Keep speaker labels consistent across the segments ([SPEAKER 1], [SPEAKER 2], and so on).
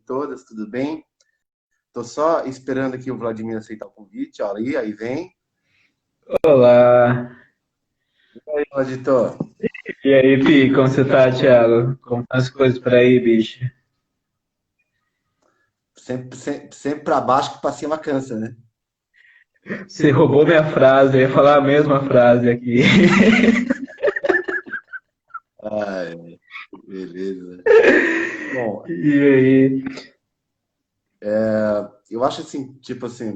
[SPEAKER 1] todas, tudo bem? Tô só esperando aqui o Vladimir aceitar o convite, ó, aí vem.
[SPEAKER 2] Olá!
[SPEAKER 1] E aí, Vladitor?
[SPEAKER 2] E aí, Pi, como você tá, Thiago? Como estão as coisas por aí, bicho?
[SPEAKER 1] Sempre para baixo que para cima cansa, né?
[SPEAKER 2] Você roubou minha frase, eu ia falar a mesma frase aqui.
[SPEAKER 1] Ai, beleza. Bom,
[SPEAKER 2] E aí?
[SPEAKER 1] eu acho assim, tipo assim,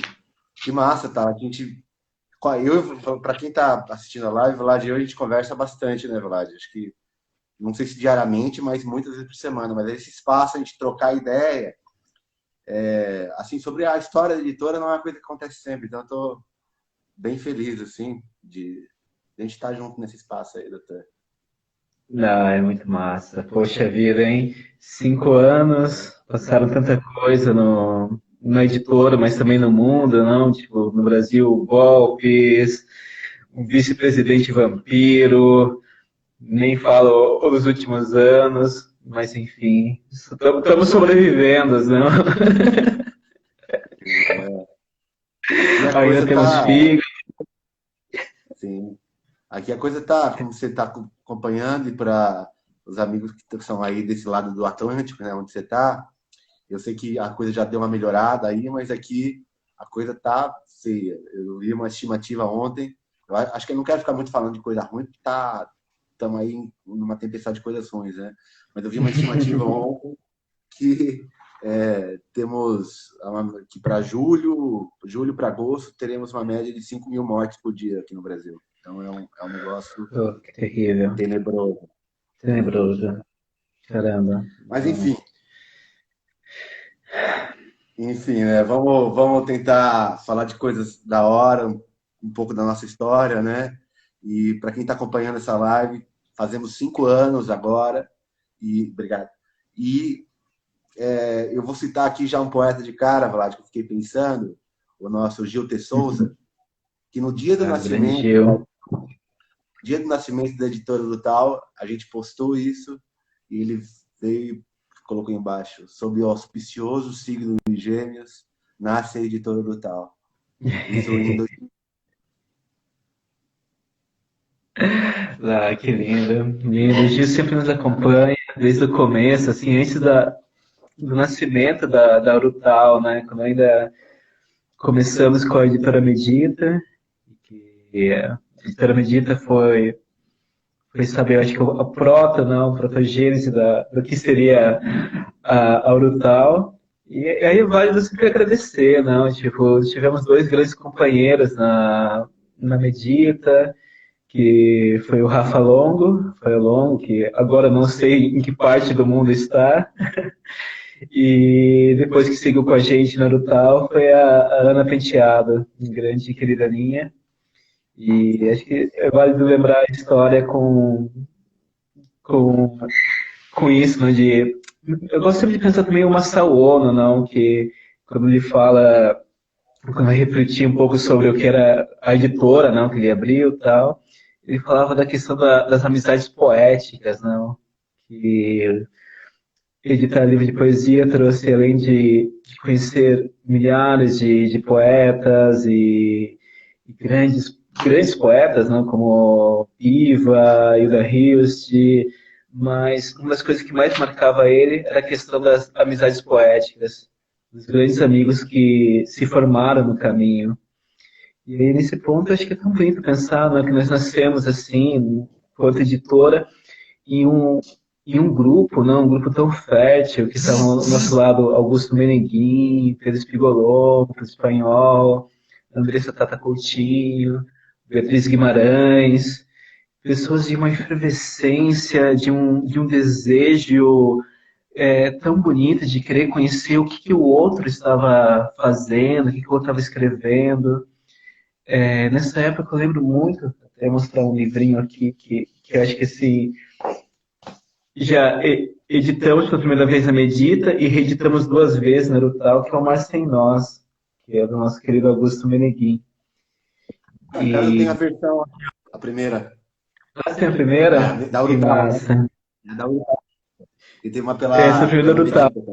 [SPEAKER 1] que massa, tá? A gente, para quem tá assistindo a live, Vlad, e eu a gente conversa bastante, né, Vlad? Acho que, não sei se diariamente, mas muitas vezes por semana. Mas esse espaço, a gente trocar ideia, assim, sobre a história da editora não é uma coisa que acontece sempre. Então, eu tô bem feliz, assim, de a gente estar junto nesse espaço aí, doutor.
[SPEAKER 2] Não, é muito massa. Poxa vida, hein? 5 anos, passaram tanta coisa na editora, mas também no mundo, não? Tipo, no Brasil, golpes, um vice-presidente vampiro, nem falo os últimos anos, mas enfim, estamos sobrevivendo, não?
[SPEAKER 1] Aqui a
[SPEAKER 2] Ainda
[SPEAKER 1] coisa
[SPEAKER 2] temos
[SPEAKER 1] tá,
[SPEAKER 2] filhos.
[SPEAKER 1] sim, aqui a coisa tá, como você está acompanhando e para os amigos que são aí desse lado do Atlântico, né, onde você está, eu sei que a coisa já deu uma melhorada aí, mas aqui a coisa tá feia. Eu vi uma estimativa ontem. Acho que eu não quero ficar muito falando de coisa ruim, porque estamos aí numa tempestade de coisas ruins, né? Mas eu vi uma estimativa ontem que temos que para julho para agosto, teremos uma média de 5 mil mortes por dia aqui no Brasil. Então é um negócio
[SPEAKER 2] Oh, que terrível,
[SPEAKER 1] tenebroso.
[SPEAKER 2] tenebroso, caramba.
[SPEAKER 1] Mas
[SPEAKER 2] Não.
[SPEAKER 1] enfim, né? Vamos tentar falar de coisas da hora, um pouco da nossa história, né? E para quem está acompanhando essa live, fazemos 5 anos agora. E obrigado. E eu vou citar aqui já um poeta de cara, Vlad, que eu fiquei pensando, o nosso Gil T. Souza, que no dia do
[SPEAKER 2] Ah, grande
[SPEAKER 1] nascimento,
[SPEAKER 2] Gil.
[SPEAKER 1] dia do nascimento da editora do Tal, a gente postou isso e ele veio, colocou embaixo, sob o auspicioso signo de Gêmeos, nasce a editora do Tal. Isso em
[SPEAKER 2] Ah, que lindo, lindo. O Gil sempre nos acompanha desde o começo, assim, antes do nascimento da Urutau, né? Quando ainda começamos com a editora Medita, que a editora Medita foi saber, eu acho que a a protogênese do que seria a Urutau. E aí é válido sempre agradecer, não? Tipo, tivemos dois grandes companheiros na Medita, que foi o Rafael Longo, que agora não sei em que parte do mundo está, e depois que seguiu com a gente na Urutau foi a Ana Penteado, grande e querida minha. E acho que é válido lembrar a história com, com isso, né, de... Eu gosto sempre de pensar também o Masao Ono, não, que quando ele fala, quando eu refleti um pouco sobre o que era a editora, não, que ele abriu e tal, ele falava da questão das amizades poéticas, não, que editar livro de poesia trouxe, além de conhecer milhares de poetas e grandes poetas, não, como Piva, Hilda Hilst, mas uma das coisas que mais marcava ele era a questão das amizades poéticas, dos grandes amigos que se formaram no caminho. E aí, nesse ponto, eu acho que é tão bonito pensar, né, que nós nascemos assim, enquanto editora, em um grupo, não, um grupo tão fértil, que estavam ao nosso lado Augusto Meneguin, Pedro Espigolon, Pedro Espanhol, Andressa Tata Coutinho, Beatriz Guimarães, pessoas de uma efervescência, de um desejo tão bonito de querer conhecer o que o outro estava fazendo, o que o outro estava escrevendo. Nessa época eu lembro muito, até mostrar um livrinho aqui que eu acho que esse já editamos pela primeira vez a Medita e reeditamos duas vezes na Rutal, que é o Mar Sem Nós, que é do nosso querido Augusto Meneguin.
[SPEAKER 1] Então eu tenho a
[SPEAKER 2] E
[SPEAKER 1] versão, a primeira,
[SPEAKER 2] essa é a primeira?
[SPEAKER 1] da
[SPEAKER 2] Que
[SPEAKER 1] Urutau, né?
[SPEAKER 2] massa.
[SPEAKER 1] É da Urutau. E tem uma
[SPEAKER 2] Essa é a
[SPEAKER 1] pela
[SPEAKER 2] primeira Rutal.
[SPEAKER 1] Medita.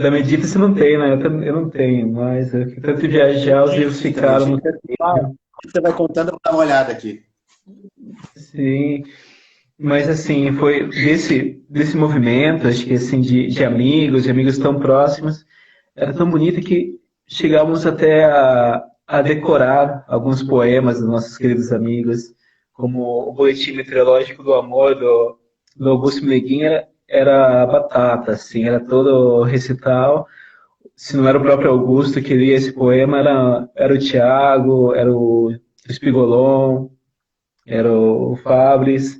[SPEAKER 2] Da Medita você não tem, né? Eu não tenho, mas eu fico tanto em viajar, os livros
[SPEAKER 1] Medita,
[SPEAKER 2] ficaram no
[SPEAKER 1] medita. Ah,
[SPEAKER 2] caminho.
[SPEAKER 1] você vai contando, eu vou dar uma olhada aqui.
[SPEAKER 2] Sim, mas assim, foi desse movimento, acho que assim, de amigos tão próximos, era tão bonito que chegávamos até a decorar alguns poemas dos nossos queridos amigos, como o Boletim Meteorológico do Amor, do Augusto Meneguinha, era batata, assim, era todo recital. Se não era o próprio Augusto que lia esse poema, era o Tiago, era o Spigolon, era o Fabris.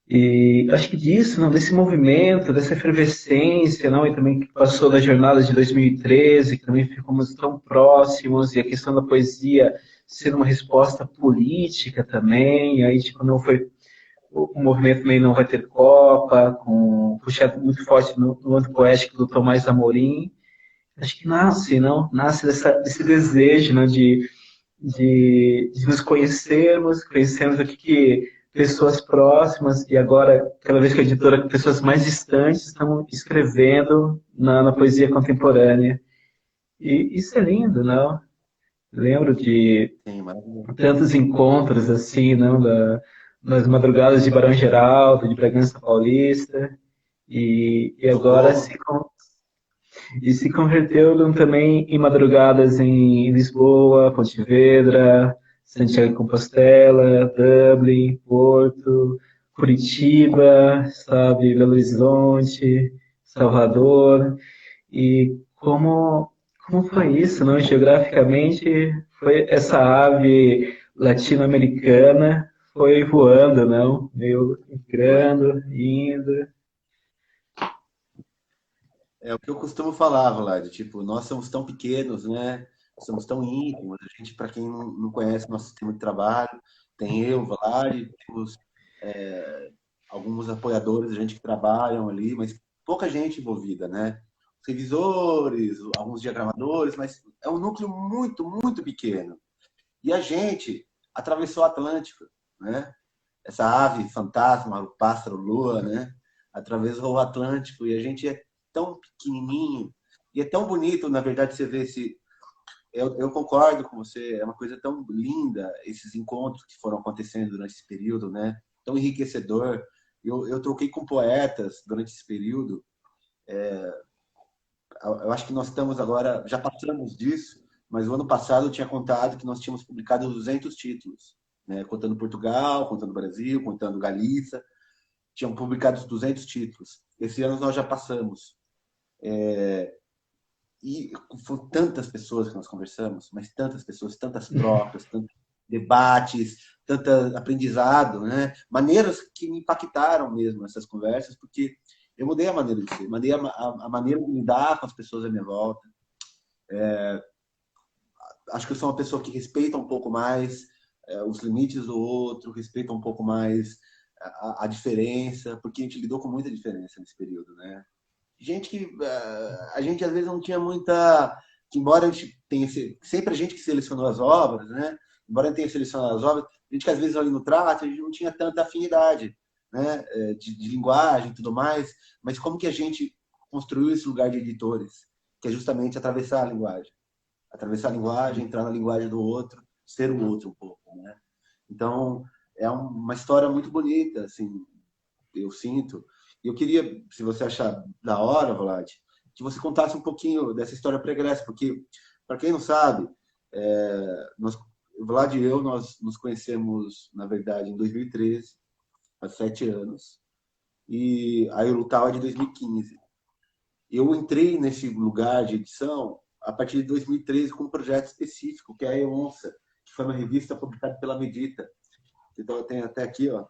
[SPEAKER 2] E acho que disso, não, desse movimento, dessa efervescência, não, e também que passou da jornada de 2013, que também ficamos tão próximos, e a questão da poesia ser uma resposta política também, e aí tipo, não foi o movimento também não vai ter Copa, com puxado muito forte no âmbito poético do Tomás Amorim. Acho que nasce, não? Nasce desse desejo, não, de nos conhecermos o que pessoas próximas e agora, cada vez que a editora, pessoas mais distantes estão escrevendo na poesia contemporânea. E isso é lindo, não? Lembro de
[SPEAKER 1] Sim, maravilhoso.
[SPEAKER 2] tantos encontros assim, não? Nas madrugadas de Barão Geraldo, de Bragança Paulista, e
[SPEAKER 1] Do
[SPEAKER 2] agora
[SPEAKER 1] Roma.
[SPEAKER 2] se converteu também em madrugadas em Lisboa, Pontevedra, Santiago de Compostela, Dublin, Porto, Curitiba, sabe, Belo Horizonte, Salvador. E como foi isso, não? Geograficamente, foi essa ave latino-americana foi voando, não? Meio
[SPEAKER 1] Foi.
[SPEAKER 2] migrando, indo.
[SPEAKER 1] É o que eu costumo falar, Vlad, tipo, nós somos tão pequenos, né? Somos tão íntimos. A gente, para quem não conhece nosso sistema de trabalho, tem eu, Vlad, temos alguns apoiadores, a gente que trabalham ali, mas pouca gente envolvida, né? Os revisores, alguns diagramadores, mas é um núcleo muito, muito pequeno. E a gente atravessou o Atlântico, né? Essa ave fantasma, o pássaro lua, né? Atravessou o Atlântico e a gente é tão pequenininho e é tão bonito, na verdade, você vê esse. Eu concordo com você, é uma coisa tão linda esses encontros que foram acontecendo durante esse período, né? Tão enriquecedor. Eu troquei com poetas durante esse período. Eu acho que nós estamos agora, já passamos disso, mas o ano passado eu tinha contado que nós tínhamos publicado 200 títulos, né? Contando Portugal, contando Brasil, contando Galícia, tinham publicado os 200 títulos. Esse ano nós já passamos. E foram tantas pessoas que nós conversamos, mas tantas pessoas, tantas trocas, tantos debates, tanto aprendizado, né? Maneiras que me impactaram mesmo essas conversas, porque eu mudei a maneira de ser, mudei a maneira de lidar com as pessoas à minha volta. Acho que eu sou uma pessoa que respeita um pouco mais os limites do outro, respeita um pouco mais a diferença, porque a gente lidou com muita diferença nesse período, né? Gente que a gente às vezes não tinha muita. Que embora a gente tenha. Sempre a gente que selecionou as obras, né? Embora a gente tenha selecionado as obras, a gente que às vezes ali no trato, a gente não tinha tanta afinidade, né? De linguagem e tudo mais, mas como que a gente construiu esse lugar de editores, que é justamente atravessar a linguagem. Atravessar a linguagem, entrar na linguagem do outro, ser o outro um pouco, né? Então, é uma história muito bonita, assim, eu sinto. E eu queria, se você achar da hora, Vlad, que você contasse um pouquinho dessa história pregressa, porque, para quem não sabe, o Vlad e eu, nós nos conhecemos, na verdade, em 2013, há 7 anos, e a Eurutau é de 2015. Eu entrei nesse lugar de edição a partir de 2013 com um projeto específico, que é a EONSA, que foi uma revista publicada pela Medita. Então, eu tenho até aqui, ó,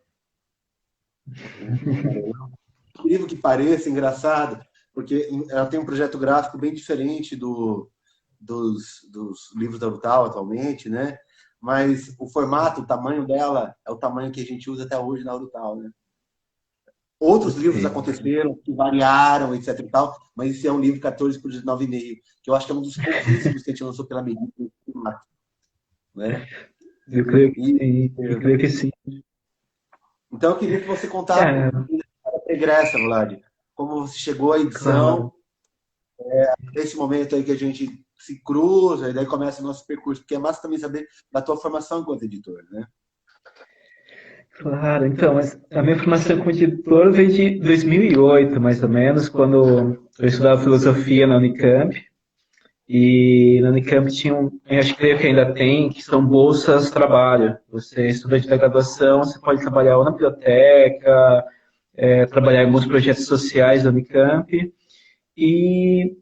[SPEAKER 1] incrível que pareça, engraçado, porque ela tem um projeto gráfico bem diferente dos livros da Urtal atualmente, né? Mas o formato, o tamanho dela é o tamanho que a gente usa até hoje na Urtal, né? Outros livros
[SPEAKER 2] Perfeito.
[SPEAKER 1] aconteceram, que variaram, etc e tal, mas esse é um livro 14 por 19,5, que eu acho que é um dos pouquíssimos que a gente lançou pela medida, né?
[SPEAKER 2] Eu creio que
[SPEAKER 1] E,
[SPEAKER 2] sim, eu creio que sim.
[SPEAKER 1] então eu queria que você contasse um
[SPEAKER 2] É,
[SPEAKER 1] pouquinho da regressa, Vlad, como você chegou à edição,
[SPEAKER 2] claro.
[SPEAKER 1] Nesse momento aí que a gente se cruza, e daí começa o nosso percurso, porque é massa também saber da tua formação enquanto editor, né?
[SPEAKER 2] Claro, então, mas a minha formação como editor veio de 2008, mais ou menos, quando eu estudava filosofia na Unicamp. E na Unicamp tinha eu acho que ainda tem, que são bolsas trabalho. Você é estudante da graduação, você pode trabalhar ou na biblioteca, trabalhar em alguns projetos sociais da Unicamp. E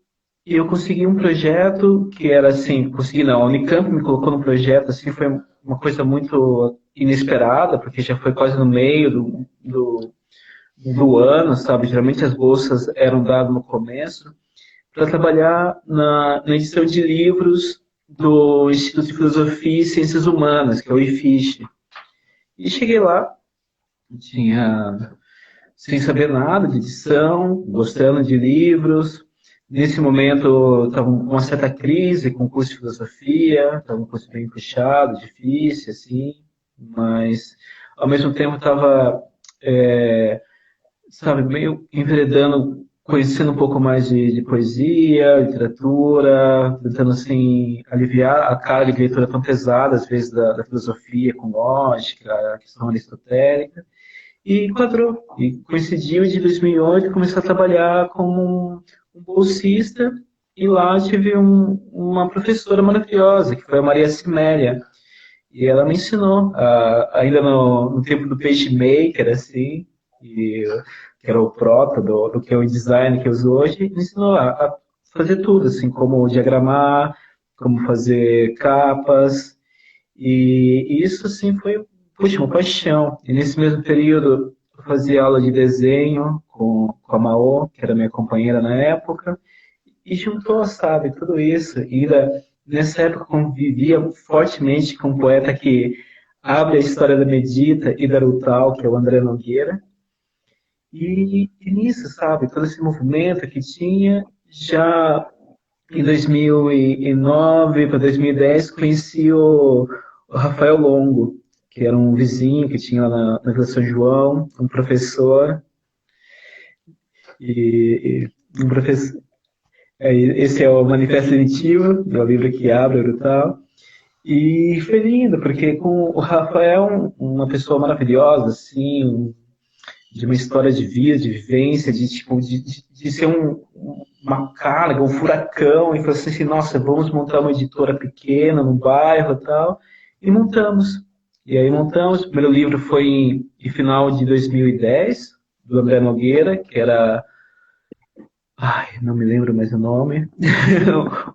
[SPEAKER 2] eu consegui um projeto que era assim, consegui não, a Unicamp me colocou num projeto, assim, foi uma coisa muito inesperada, porque já foi quase no meio do ano, sabe? Geralmente as bolsas eram dadas no começo, para trabalhar na edição de livros do Instituto de Filosofia e Ciências Humanas, que é o IFISH. E cheguei lá, tinha sem saber nada de edição, gostando de livros. Nesse momento, estava com uma certa crise com o curso de filosofia, estava um curso bem puxado, difícil, assim, mas ao mesmo tempo estava, sabe, meio enveredando, conhecendo um pouco mais de poesia, literatura, tentando, assim, aliviar a carga de leitura tão pesada, às vezes, da filosofia com lógica, a questão aristotélica. E enquadrou. E coincidiu de 2008 começar a trabalhar como um bolsista. E lá tive uma professora maravilhosa, que foi a Maria Simélia. E ela me ensinou, ainda no tempo do PageMaker, assim, e, que era o proto do que é o design que eu uso hoje, me ensinou a fazer tudo, assim, como diagramar, como fazer capas, e isso, assim, foi, puxa, uma paixão. E nesse mesmo período, eu fazia aula de desenho com a Maô, que era minha companheira na época, e juntou, sabe, tudo isso. E ainda, nessa época, convivia fortemente com um poeta que abre a história da Medita e da Rutal, que é o André Nogueira. E nisso, sabe, todo esse movimento que tinha, já em 2009 para 2010, conheci o Rafael Longo, que era um vizinho que tinha lá na Vila São João, um professor, e um professor. Esse é o Manifesto Definitivo, é o livro que abre o tal. E foi lindo, porque com o Rafael, uma pessoa maravilhosa, assim, de uma história de vida, de vivência, de tipo, de ser uma carga, um furacão, e falou assim, nossa, vamos montar uma editora pequena no bairro e tal, e montamos. E aí montamos, o primeiro livro foi em final de 2010, do André Nogueira, que era, ai, não me lembro mais o nome,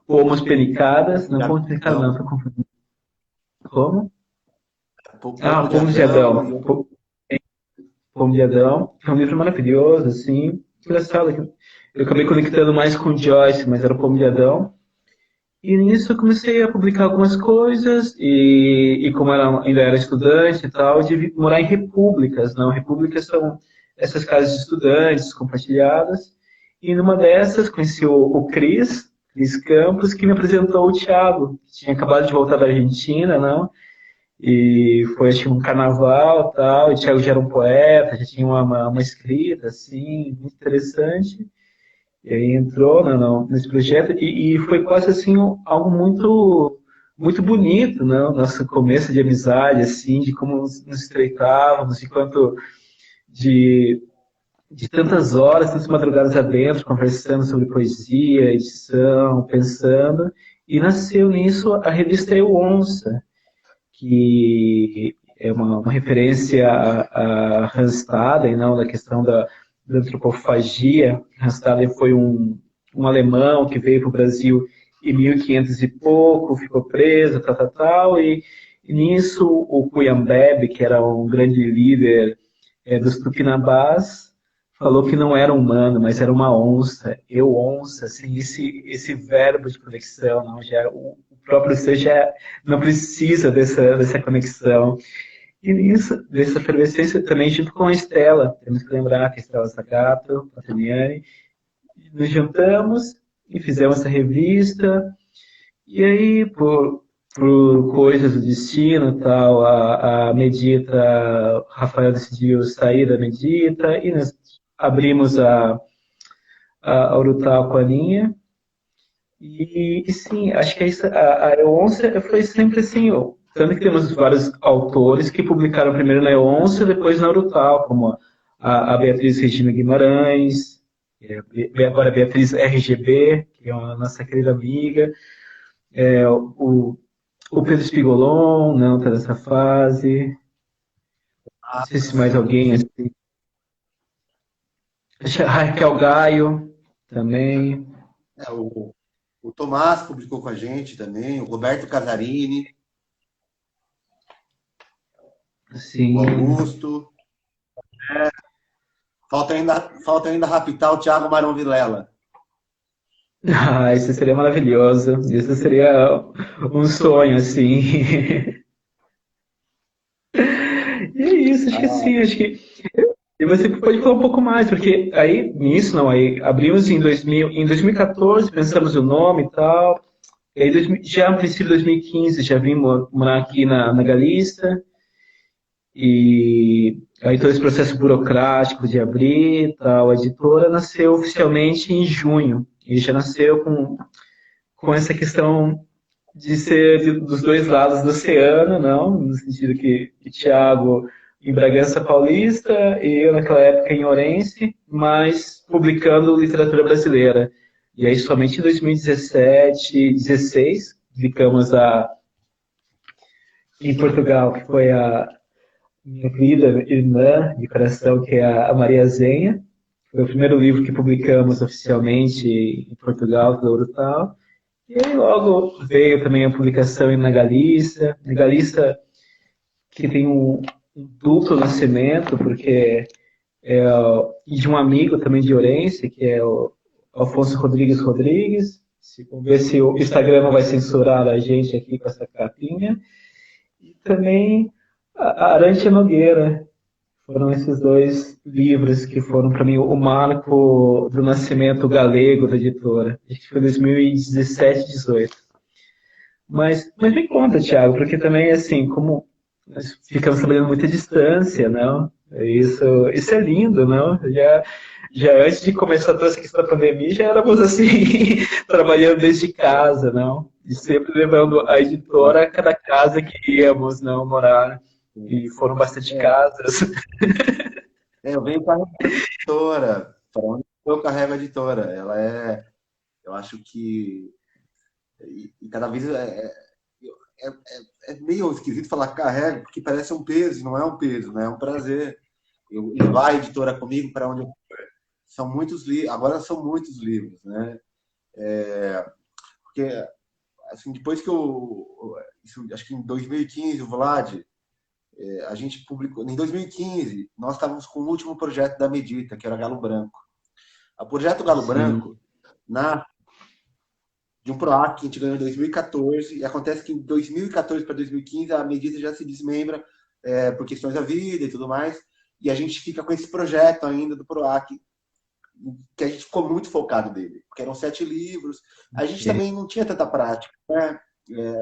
[SPEAKER 2] Pomos Penicadas, não, Pomos Penicadas não, estou confundindo. Como?
[SPEAKER 1] Povo de
[SPEAKER 2] Pomos de
[SPEAKER 1] Adão.
[SPEAKER 2] Adão. Pomo de Adão, que é um livro maravilhoso, assim, engraçado. Eu acabei conectando mais com Joyce, mas era o Pomo de Adão. E nisso eu comecei a publicar algumas coisas, e como ainda era estudante e tal, de morar em repúblicas. Não? Repúblicas são essas casas de estudantes compartilhadas. E numa dessas conheci o Cris Campos, que me apresentou o Thiago, que tinha acabado de voltar da Argentina, não? E foi acho, um carnaval e tal, e o Thiago já era um poeta, já tinha uma escrita, assim, muito interessante. E aí entrou nesse projeto e foi quase assim algo muito muito bonito, né? Nosso começo de amizade, assim, de como nos estreitávamos, de quanto de, de tantas horas, tantas madrugadas adentro, conversando sobre poesia, edição, pensando, e nasceu nisso a revista Eu Onça, que é uma referência a Hans Staden, não, da questão da antropofagia. Hans Staden foi um alemão que veio para o Brasil em 1500 e pouco, ficou preso, tal, e nisso o Cuyambebe, que era um grande líder dos Tupinambás, falou que não era humano, mas era uma onça. Eu onça, assim, esse verbo de conexão, não, já o próprio ser já não precisa dessa conexão. E nisso, dessa efervescência também junto com a Estela, temos que lembrar que a Estela Zagato, Pataniani, nos juntamos e fizemos essa revista, e aí por coisas do destino e tal, a Medita, Rafael decidiu sair da Medita, e nós abrimos a Urutau com a Aninha, E sim, acho que a Eôncia foi sempre assim, tanto que temos vários autores que publicaram primeiro na Eôncia e depois na Urutau, como a Beatriz Regina Guimarães, agora a Beatriz RGB, que é uma nossa querida amiga, o, o Pedro Spigolon, não está nessa fase, não
[SPEAKER 1] Ah,
[SPEAKER 2] sei se mais
[SPEAKER 1] sim,
[SPEAKER 2] alguém,
[SPEAKER 1] sim.
[SPEAKER 2] assim, a Raquel Gaio também,
[SPEAKER 1] O Tomás publicou com a gente também, o Roberto Casarini, o
[SPEAKER 2] assim,
[SPEAKER 1] Augusto. Falta ainda raptar o Thiago Marão Vilela.
[SPEAKER 2] ah, isso seria maravilhoso. Isso seria um sonho, assim. E é isso, acho que
[SPEAKER 1] Ah,
[SPEAKER 2] sim, acho que. E você pode falar um pouco mais, porque aí, nisso, não, aí abrimos em 2014, pensamos o nome e tal. E aí, já no princípio de 2015, já vim morar aqui na Galista. E aí todo esse processo burocrático de abrir e tal, a editora nasceu oficialmente em junho. E já nasceu com essa questão de ser dos dois lados do oceano, não, no sentido que Tiago em Bragança Paulista e eu naquela época em Ourense, mas publicando literatura brasileira. E aí somente em 2017, 16, publicamos em Portugal, que foi a minha querida irmã de coração, que é a Maria Zenha. Foi o primeiro livro que publicamos oficialmente em Portugal, pela Urutau. E aí logo veio também a publicação na Galícia. Na Galícia, que tem um duplo nascimento, porque e de um amigo também de Ourense, que é o Alfonso Rodrigues Rodrigues. Vamos ver se o Instagram não vai censurar a gente aqui com essa capinha. E também a Arantia Nogueira. Foram esses dois livros que foram para mim o marco do nascimento galego da editora. Acho que foi 2017, 18. Mas me conta, Thiago, porque também, assim, como nós ficamos trabalhando muita distância, não? Isso é lindo, não? Já antes de começar toda essa questão da pandemia, já éramos, assim, trabalhando desde casa, não? E sempre levando a editora a cada casa que íamos, não, morar. E foram bastante
[SPEAKER 1] é,
[SPEAKER 2] casas.
[SPEAKER 1] eu venho para a editora. Para onde eu carrego a editora. Eu acho que e cada vez é meio esquisito falar carrego, porque parece um peso, não é um peso, né? É um prazer. Levar a editora comigo para onde eu são muitos livros, agora são muitos livros, né? Porque assim, depois que acho que em 2015 o Vlad, a gente publicou, em 2015 nós estávamos com o último projeto da Medita, que era Galo Branco. O projeto Galo
[SPEAKER 2] Sim,
[SPEAKER 1] Branco na de um PROAC que a gente ganhou em 2014, e acontece que em 2014 para 2015 a Medita já se desmembra por questões da vida e tudo mais, e a gente fica com esse projeto ainda do PROAC, que a gente ficou muito focado dele, porque eram 7 livros. A gente
[SPEAKER 2] ok.
[SPEAKER 1] também não tinha tanta prática, né?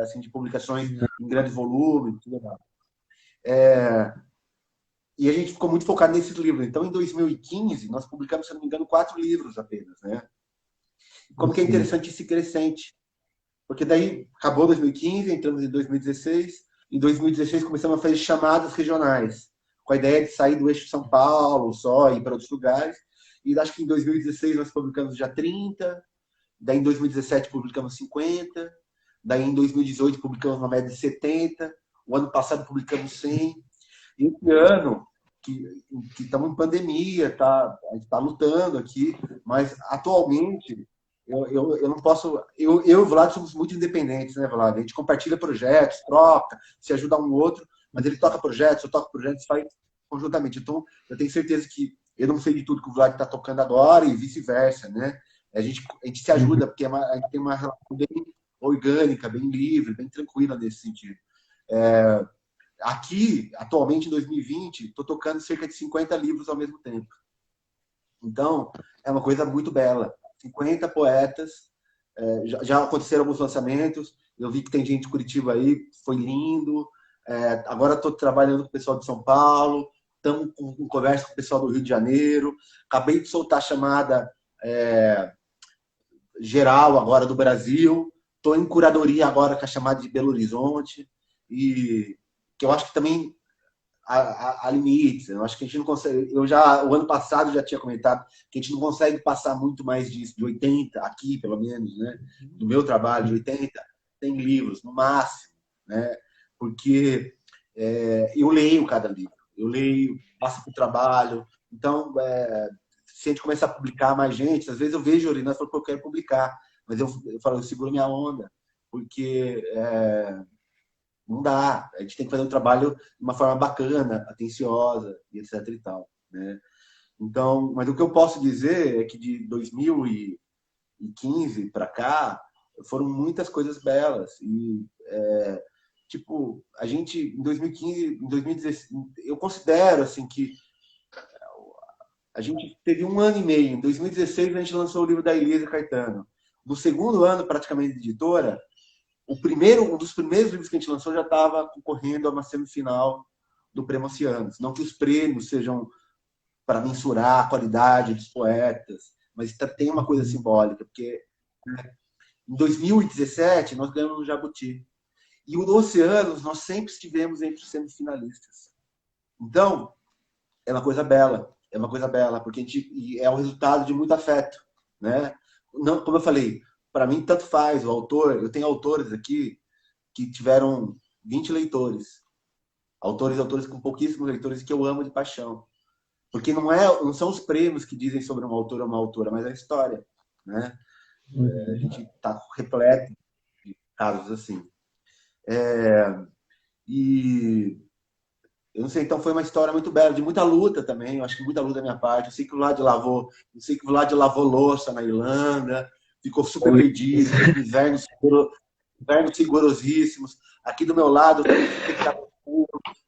[SPEAKER 1] Assim, de publicações em grande volume, tudo mais. E a gente ficou muito focado nesses livros. Então, em 2015, nós publicamos, se não me engano, 4 livros apenas, né? E como que é
[SPEAKER 2] Sim,
[SPEAKER 1] interessante esse crescente. Porque daí acabou 2015, entramos em 2016. Em 2016 começamos a fazer chamadas regionais, com a ideia de sair do eixo São Paulo só e ir para outros lugares. E acho que em 2016 nós publicamos já 30, daí em 2017 publicamos 50, daí em 2018 publicamos uma média de 70, o ano passado publicamos 100. E esse ano, que estamos em pandemia, a gente está lutando aqui, mas atualmente eu não posso. Eu e o Vlad somos muito independentes, né, Vlad? A gente compartilha projetos, troca, se ajuda um outro, mas ele toca projetos, eu toco projetos, faz conjuntamente. Então, eu tenho certeza que eu não sei de tudo que o Vlad está tocando agora e vice-versa, né? A gente se
[SPEAKER 2] uhum,
[SPEAKER 1] ajuda, porque a gente tem uma relação bem orgânica, bem livre, bem tranquila nesse sentido. Aqui, atualmente, em 2020, estou tocando cerca de 50 livros ao mesmo tempo. Então, é uma coisa muito bela. 50 poetas, já aconteceram alguns lançamentos, eu vi que tem gente de Curitiba aí, foi lindo. Agora estou trabalhando com o pessoal de São Paulo, estamos com conversa com o pessoal do Rio de Janeiro. Acabei de soltar a chamada geral agora do Brasil. Estou em curadoria agora com a chamada de Belo Horizonte, e que eu acho que também há limites. Eu acho que a gente não consegue. O ano passado já tinha comentado que a gente não consegue passar muito mais disso, de 80, aqui pelo menos, né? Do meu trabalho, de 80, tem livros, no máximo, né? Porque eu leio cada livro, eu leio, passo para o trabalho. Então, se a gente começar a publicar mais gente, às vezes eu vejo Orina e falo que eu quero publicar, mas eu falo, eu seguro minha onda, porque não dá. A gente tem que fazer um trabalho de uma forma bacana, atenciosa, e etc e tal, né? Então, mas o que eu posso dizer é que de 2015 para cá foram muitas coisas belas. E tipo, a gente em 2015, em 2016, eu considero assim que a gente teve um ano e meio. Em 2016 a gente lançou o livro da Elisa Caetano. No segundo ano, praticamente, de editora, um dos primeiros livros que a gente lançou já estava concorrendo a uma semifinal do Prêmio Oceanos. Não que os prêmios sejam para mensurar a qualidade dos poetas, mas tem uma coisa simbólica, porque, né, em 2017 nós ganhamos no Jabuti. E o do Oceanos nós sempre estivemos entre os semifinalistas. Então, é uma coisa bela. É uma coisa bela, porque é o resultado de muito afeto, né? Não, como eu falei, para mim tanto faz o autor. Eu tenho autores aqui que tiveram 20 leitores, autores com pouquíssimos leitores, que eu amo de paixão, porque não são os prêmios que dizem sobre um autor ou uma autora, mas a história, né? A gente está repleto de casos assim. E eu não sei, então foi uma história muito bela, de muita luta também. Eu acho que muita luta da minha parte. Eu sei que o Vlad lavou louça na Irlanda, ficou super perdido, invernos rigorosíssimos. Aqui do meu lado, eu também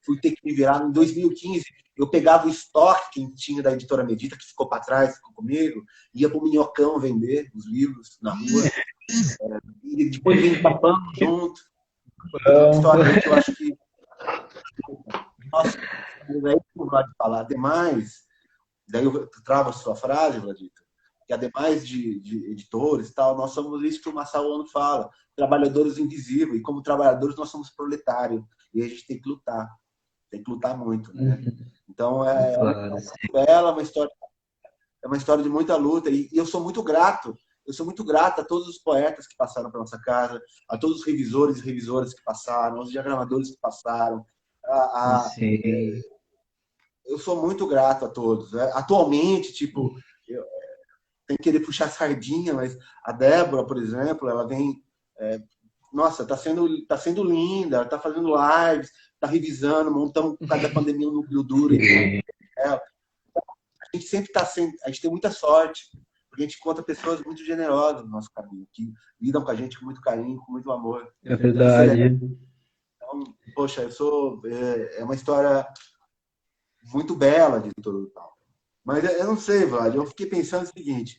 [SPEAKER 1] fui ter que me virar. Em 2015, eu pegava o estoque que tinha da editora Medita, que ficou para trás, ficou comigo, ia para o Minhocão vender os livros na rua. E depois vim para Pão junto. Historicamente, eu acho que. Nossa, daí não vai falar. Ademais, daí eu travo a sua frase, Vladito, que ademais de editores, tal, nós somos isso que o Masao Ono fala, trabalhadores invisíveis, e como trabalhadores nós somos proletários, e a gente tem que lutar muito, né? Então
[SPEAKER 2] Claro,
[SPEAKER 1] bela, é uma história de muita luta, e eu sou muito grato a todos os poetas que passaram pela nossa casa, a todos os revisores e revisoras que passaram, aos diagramadores que passaram,
[SPEAKER 2] sim.
[SPEAKER 1] eu sou muito grato a todos. Atualmente, tipo, eu tenho que querer puxar sardinha, mas a Débora, por exemplo, ela vem. Nossa, tá sendo linda, ela tá fazendo lives, tá revisando, montando por causa da pandemia um núcleo duro. A gente sempre a gente tem muita sorte, porque a gente encontra pessoas muito generosas no nosso caminho, que lidam com a gente com muito carinho, com muito amor.
[SPEAKER 2] É verdade.
[SPEAKER 1] Então, poxa, é uma história muito bela de tudo e tal. Mas eu não sei, Vlad, eu fiquei pensando o seguinte,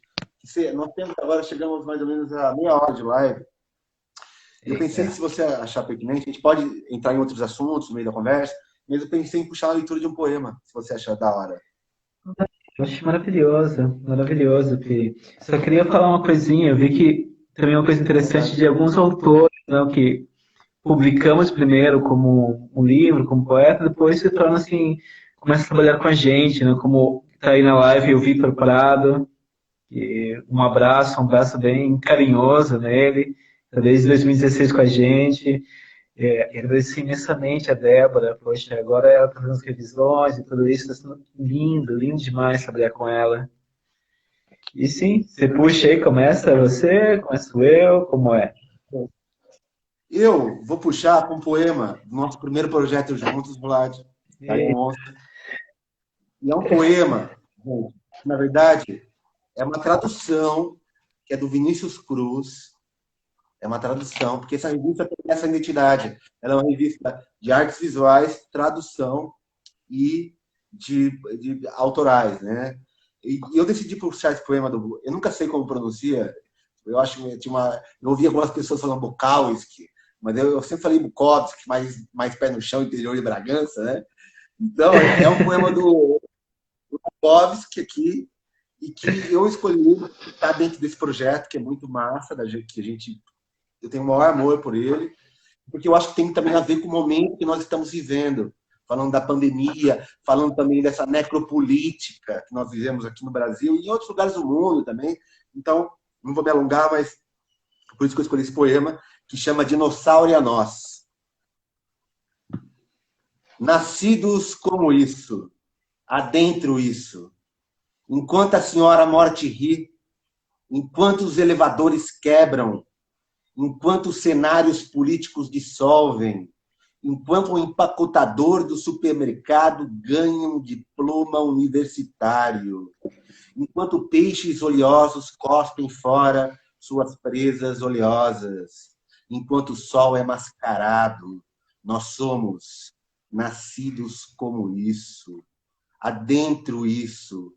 [SPEAKER 1] nós temos agora, chegamos mais ou menos a meia hora de live. Eu pensei, se você achar pertinente, a gente pode entrar em outros assuntos no meio da conversa, mas eu pensei em puxar a leitura de um poema, se você achar da hora.
[SPEAKER 2] Eu achei maravilhoso, maravilhoso, Pi. Só queria falar uma coisinha, eu vi que também é uma coisa interessante de alguns autores, não, que publicamos primeiro como um livro, como poeta, depois se torna assim, começa a trabalhar com a gente, né, como está aí na live, eu vi preparado, e um abraço bem carinhoso nele, tá desde 2016 com a gente. Agradeço imensamente a Débora, poxa, agora ela está fazendo as revisões e tudo isso, está sendo lindo, lindo demais trabalhar com ela. E sim, você puxa aí, começo eu, como é?
[SPEAKER 1] Eu vou puxar com um poema do nosso primeiro projeto juntos, Vlad, Carinho Monstro. E é um poema, na verdade, é uma tradução que é do Vinícius Cruz. É uma tradução, porque essa revista tem essa identidade. Ela é uma revista de artes visuais, tradução e de autorais, né? E eu decidi puxar esse poema do. Eu nunca sei como pronuncia. Eu acho que eu ouvi algumas pessoas falando Bukowski, mas eu sempre falei Bukowski, mais pé no chão, interior de Bragança, né? Então, é um poema do Bukowski aqui, e que eu escolhi estar dentro desse projeto, que é muito massa, eu tenho o maior amor por ele, porque eu acho que tem também a ver com o momento que nós estamos vivendo, falando da pandemia, falando também dessa necropolítica que nós vivemos aqui no Brasil e em outros lugares do mundo também. Então, não vou me alongar, mas por isso que eu escolhi esse poema, que chama Dinossauro e a Nós. Nascidos como isso, adentro isso, enquanto a senhora morte ri, enquanto os elevadores quebram, enquanto os cenários políticos dissolvem, enquanto o empacotador do supermercado ganha um diploma universitário, enquanto peixes oleosos cospem fora suas presas oleosas, enquanto o sol é mascarado, nós somos nascidos como isso, adentro isso,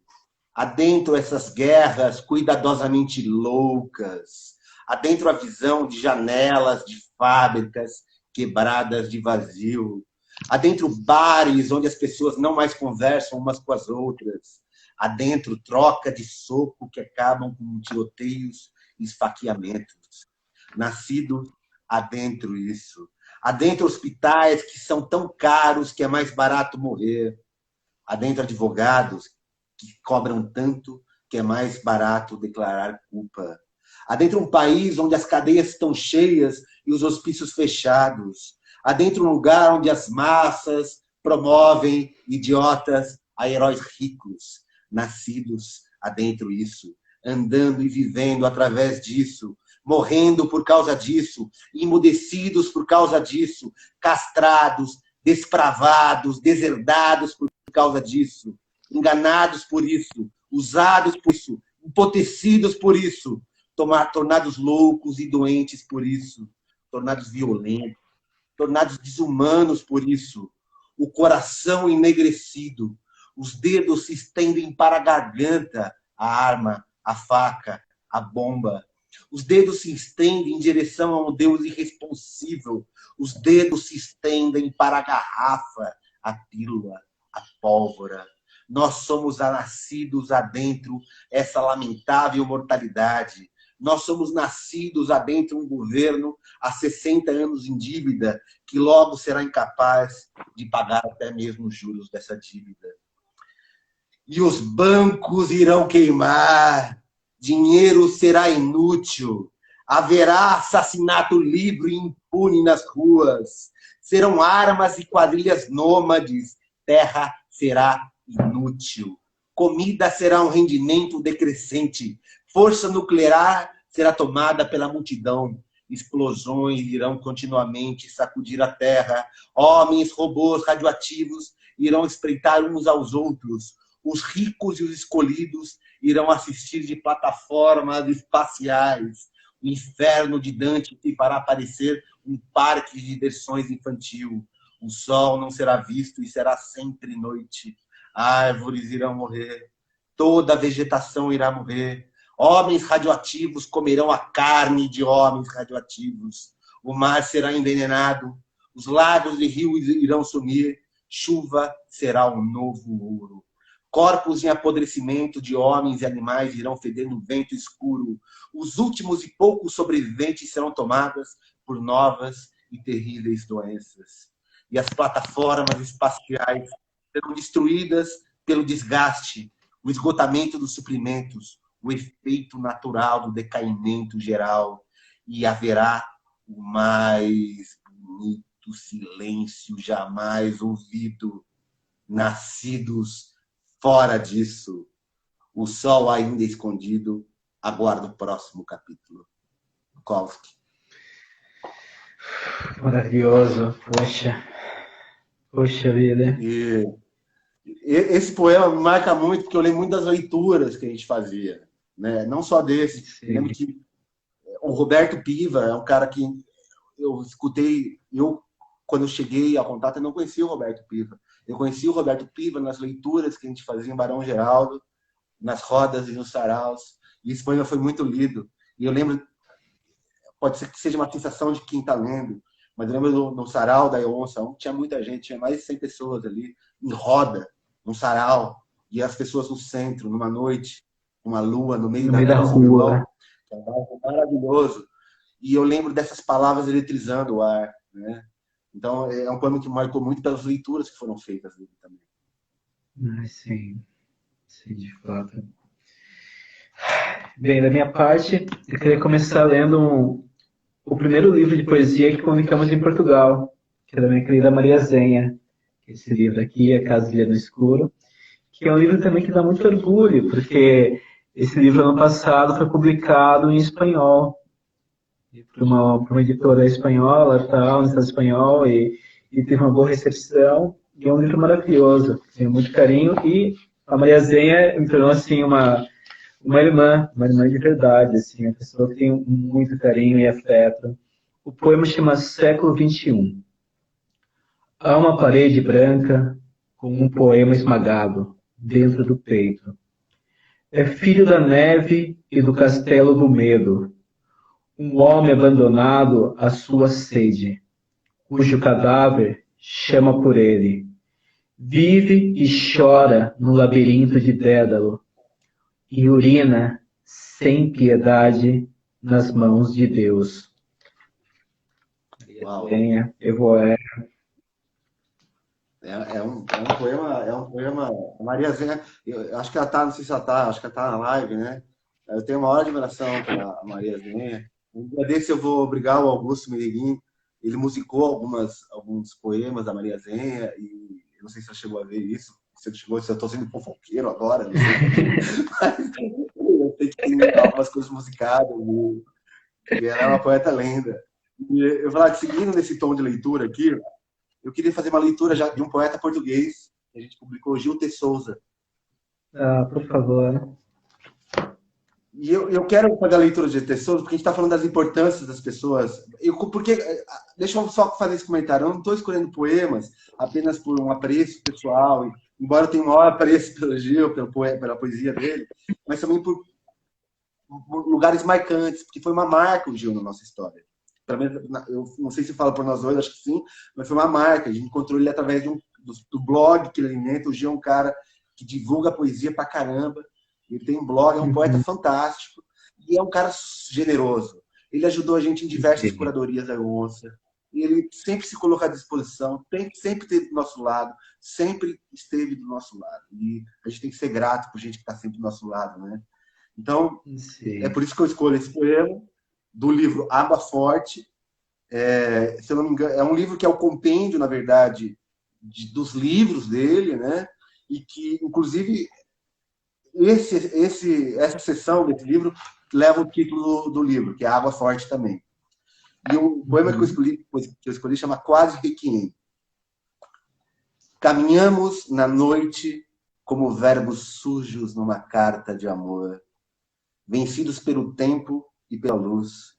[SPEAKER 1] adentro essas guerras cuidadosamente loucas, adentro a visão de janelas de fábricas quebradas de vazio, adentro bares onde as pessoas não mais conversam umas com as outras, adentro troca de soco que acabam com tiroteios e esfaqueamentos. Nascido adentro isso. Adentro hospitais que são tão caros que é mais barato morrer. Adentro advogados que cobram tanto que é mais barato declarar culpa. Adentro um país onde as cadeias estão cheias e os hospícios fechados. Adentro um lugar onde as massas promovem idiotas a heróis ricos, nascidos adentro isso, andando e vivendo através disso, morrendo por causa disso, emudecidos por causa disso, castrados, despravados, deserdados por causa disso, enganados por isso, usados por isso, empotecidos por isso, tornados loucos e doentes por isso, tornados violentos, tornados desumanos por isso, o coração enegrecido, os dedos se estendem para a garganta, a arma, a faca, a bomba. Os dedos se estendem em direção a um Deus irresponsível. Os dedos se estendem para a garrafa, a pílula, a pólvora. Nós somos nascidos adentro essa lamentável mortalidade. Nós somos nascidos adentro um governo há 60 anos em dívida, que logo será incapaz de pagar até mesmo os juros dessa dívida. E os bancos irão queimar, dinheiro será inútil, haverá assassinato livre e impune nas ruas, serão armas e quadrilhas nômades, terra será inútil, comida será um rendimento decrescente, força nuclear será tomada pela multidão, explosões irão continuamente sacudir a terra, homens, robôs radioativos irão espreitar uns aos outros, os ricos e os escolhidos irão assistir de plataformas espaciais. O inferno de Dante fará aparecer um parque de diversões infantil. O sol não será visto e será sempre noite. Árvores irão morrer. Toda a vegetação irá morrer. Homens radioativos comerão a carne de homens radioativos. O mar será envenenado. Os lagos e rios irão sumir. Chuva será um novo ouro. Corpos em apodrecimento de homens e animais irão feder no vento escuro. Os últimos e poucos sobreviventes serão tomadas por novas e terríveis doenças. E as plataformas espaciais serão destruídas pelo desgaste, o esgotamento dos suprimentos, o efeito natural do decaimento geral. E haverá o mais bonito silêncio jamais ouvido. Nascidos fora disso, o sol ainda escondido aguarda o próximo capítulo. Bukowski.
[SPEAKER 2] Maravilhoso, poxa vida.
[SPEAKER 1] E esse poema me marca muito porque eu lembro muito das leituras que a gente fazia, né? Não só desse. Sim. Eu lembro que o Roberto Piva é um cara que eu escutei, quando eu cheguei ao contato, eu não conhecia o Roberto Piva. Eu conheci o Roberto Piva nas leituras que a gente fazia em Barão Geraldo, nas rodas e nos saraus. E esse poema foi muito lido. E eu lembro, pode ser que seja uma sensação de quem está lendo, mas eu lembro no sarau da Eonça, onde tinha muita gente, tinha mais de 100 pessoas ali, em roda, num sarau, e as pessoas no centro, numa noite. uma lua no meio
[SPEAKER 2] No
[SPEAKER 1] da
[SPEAKER 2] meio da
[SPEAKER 1] rua, São
[SPEAKER 2] rua.
[SPEAKER 1] João, que é um bairro maravilhoso. E eu lembro dessas palavras eletrizando o ar, né? Então, é um poema que marcou muito pelas leituras que foram feitas dele também.
[SPEAKER 2] Ah, sim, sim, de fato. Bem, da minha parte, eu queria começar lendo o primeiro livro de poesia que publicamos em Portugal, que é da minha querida Maria Zenha. Esse livro aqui, A Casa Brilha no Escuro, que é um livro também que dá muito orgulho, porque esse livro, ano passado, foi publicado em espanhol, por uma editora espanhola, tal, no Estado espanhol, e teve uma boa recepção, e é um livro maravilhoso, tenho muito carinho, e a Maria Zenha me tornou, assim, uma irmã de verdade, assim, uma pessoa que tem muito carinho e afeto. O poema chama Século XXI. Há uma parede branca com um poema esmagado dentro do peito. É filho da neve e do castelo do medo, um homem abandonado à sua sede, cujo cadáver chama por ele. Vive e chora no labirinto de Dédalo e urina sem piedade nas mãos de Deus.
[SPEAKER 1] Uau!
[SPEAKER 2] Venha, Evoé.
[SPEAKER 1] É um poema. A Maria Zenha, eu acho que ela tá, não sei se ela tá, acho que ela tá na live, né? Eu tenho uma maior admiração pela Maria Zenha. Um dia desse eu vou obrigar o Augusto Meneguin, ele musicou alguns poemas da Maria Zenha, e eu não sei se você chegou a ver isso, se ele chegou, se eu tô sendo fofoqueiro agora, não sei também, mas eu sei que tem algumas coisas musicadas, e ela é uma poeta lenda. E eu vou falar que seguindo nesse tom de leitura aqui, eu queria fazer uma leitura já de um poeta português, que a gente publicou, Gil de Souza.
[SPEAKER 2] Ah, por favor.
[SPEAKER 1] E eu quero fazer a leitura de Gil de Souza porque a gente está falando das importâncias das pessoas. Deixa eu só fazer esse comentário. Eu não estou escolhendo poemas apenas por um apreço pessoal, embora eu tenha um maior apreço pelo Gil, pela poesia dele, mas também por lugares marcantes, porque foi uma marca o Gil na nossa história. Eu não sei se fala por nós dois, acho que sim, mas foi uma marca. A gente encontrou ele através do blog que ele alimenta. O Gil é um cara que divulga poesia pra caramba. Ele tem um blog, é um poeta fantástico e é um cara generoso. Ele ajudou a gente em diversas
[SPEAKER 2] Sim.
[SPEAKER 1] curadorias da onça. E ele sempre se colocou à disposição, sempre esteve do nosso lado, sempre esteve do nosso lado. E a gente tem que ser grato por gente que está sempre do nosso lado, né? Então, é
[SPEAKER 2] Sim.
[SPEAKER 1] por isso que eu escolho esse poema do livro Água Forte. Se eu não me engano, é um livro que é o compêndio, na verdade, dos livros dele, né? E que, inclusive, essa seção desse livro leva o título do livro, que é Água Forte também. E o poema que eu escolhi chama Quase Requiem. Caminhamos na noite como verbos sujos numa carta de amor, vencidos pelo tempo e pela luz.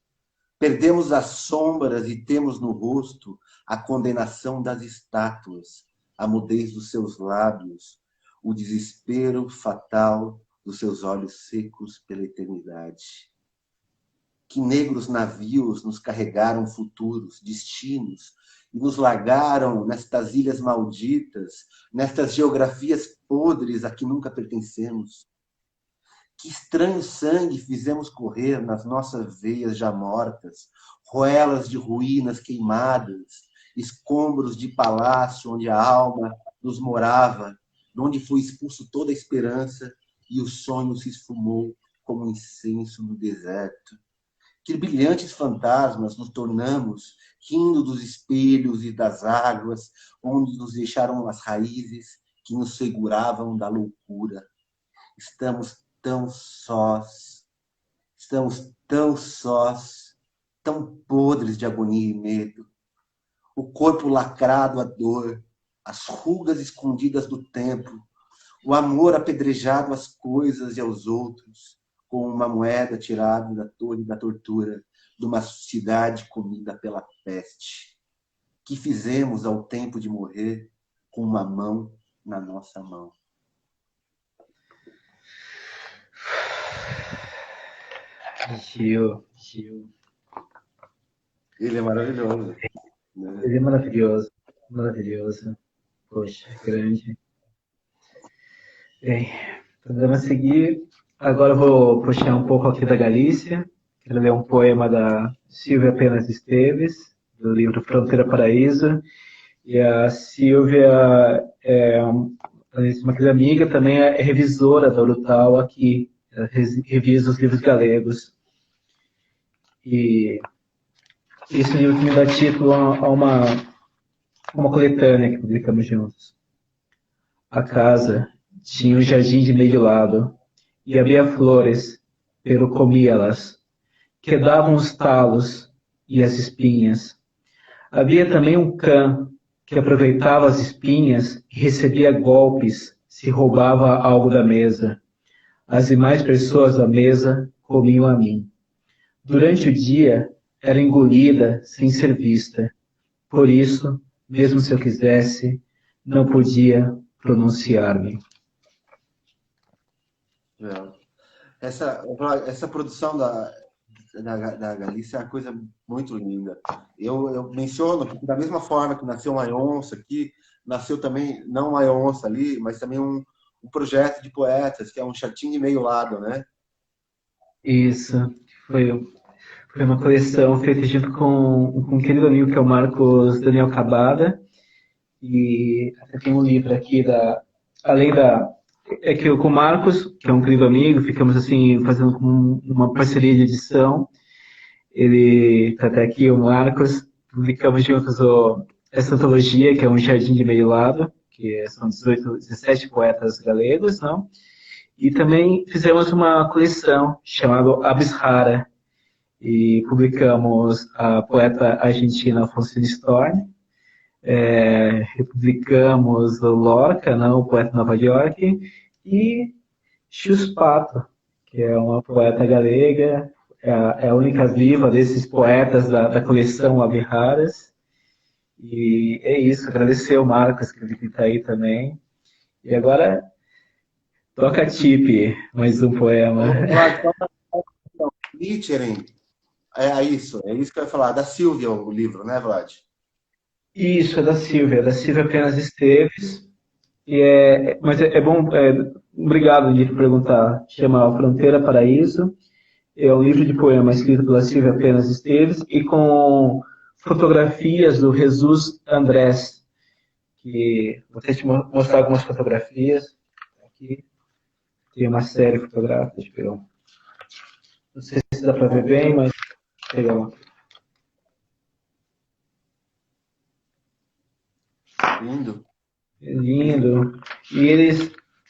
[SPEAKER 1] Perdemos as sombras e temos no rosto a condenação das estátuas, a mudez dos seus lábios, o desespero fatal dos seus olhos secos pela eternidade. Que negros navios nos carregaram futuros, destinos, e nos largaram nestas ilhas malditas, nestas geografias podres a que nunca pertencemos. Que estranho sangue fizemos correr nas nossas veias já mortas, roelas de ruínas queimadas, escombros de palácio onde a alma nos morava, de onde foi expulso toda a esperança e o sonho se esfumou como incenso no deserto. Que brilhantes fantasmas nos tornamos, rindo dos espelhos e das águas, onde nos deixaram as raízes que nos seguravam da loucura. Estamos tão sós, tão podres de agonia e medo. O corpo lacrado à dor, as rugas escondidas do tempo, o amor apedrejado às coisas e aos outros, com uma moeda tirada da torre da tortura, de uma cidade comida pela peste. Que fizemos ao tempo de morrer com uma mão na nossa mão.
[SPEAKER 2] Gil.
[SPEAKER 1] Ele é maravilhoso, né?
[SPEAKER 2] Ele é maravilhoso. Maravilhoso. Poxa, grande. Bem, podemos seguir Agora eu vou puxar um pouco aqui da Galícia. Quero ler um poema da Silvia Penas Esteves, do livro Fronteira Paraíso. E a Silvia é uma querida amiga, também é revisora da Urutau aqui. Ela revisa os livros galegos. E esse livro que me dá título a uma coletânea que publicamos juntos. A casa tinha um jardim de meio lado, e havia flores, pero comia-las, que davam os talos e as espinhas. Havia também um cã que aproveitava as espinhas e recebia golpes se roubava algo da mesa. As demais pessoas da mesa comiam a mim. Durante o dia, era engolida sem ser vista. Por isso, mesmo se eu quisesse, não podia pronunciar-me.
[SPEAKER 1] Essa produção da Galícia é uma coisa muito linda. Eu menciono que, da mesma forma que nasceu uma onça aqui, nasceu também, não uma onça ali, mas também um projeto de poetas, que é um chatinho de meio lado, né?
[SPEAKER 2] Isso, foi uma coleção feita junto com um querido amigo que é o Marcos Daniel Cabada. E até tem um livro aqui além da. É que eu com o Marcos, que é um querido amigo, ficamos assim fazendo uma parceria de edição. Ele está até aqui, o Marcos, publicamos juntos essa antologia, que é um Jardim de Meio Lado, que são 17 poetas galegos, não? E também fizemos uma coleção chamada Abisrara, e publicamos a poeta argentina Alfonsina Storni, republicamos o Lorca, não, o poeta de Nova York, e Chuspato, que é uma poeta galega, é a única viva desses poetas da coleção Ave Raras. E é isso, agradecer ao Marcos, que está aí também. E agora, toca Tip, mais um poema.
[SPEAKER 1] Littering, é isso que eu ia falar, da Silvia, o livro, né, Vlad?
[SPEAKER 2] Isso, é da Silvia Penas Esteves. Mas é bom, obrigado de perguntar. Chama Fronteira Paraíso. É um livro de poema escrito pela Silvia Penas Esteves e com fotografias do Jesus Andrés, que vou te mostrar algumas fotografias. Aqui tem uma série fotográfica. Não sei se dá para ver bem, mas legal.
[SPEAKER 1] Lindo.
[SPEAKER 2] Lindo.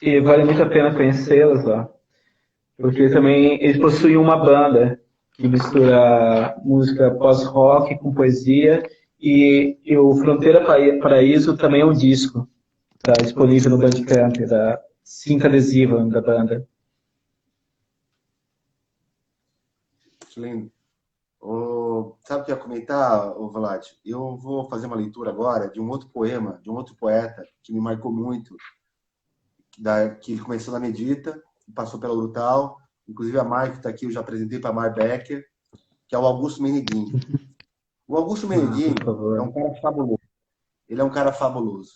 [SPEAKER 2] E vale muito a pena conhecê-las lá. Porque também eles possuem uma banda que mistura música pós-rock com poesia e o Fronteira Paraíso também é um disco. Está disponível no Bandcamp, da cinta adesiva da banda.
[SPEAKER 1] Lindo. Sabe o que eu ia comentar, Vlad? Eu vou fazer uma leitura agora de um outro poema, de um outro poeta que me marcou muito, que ele começou na Medita, passou pela Urutau, inclusive a Mar que está aqui, eu já apresentei para a Mar Becker, que é o Augusto Meneguin. O Augusto Meneguin é um cara fabuloso. Ele é um cara fabuloso.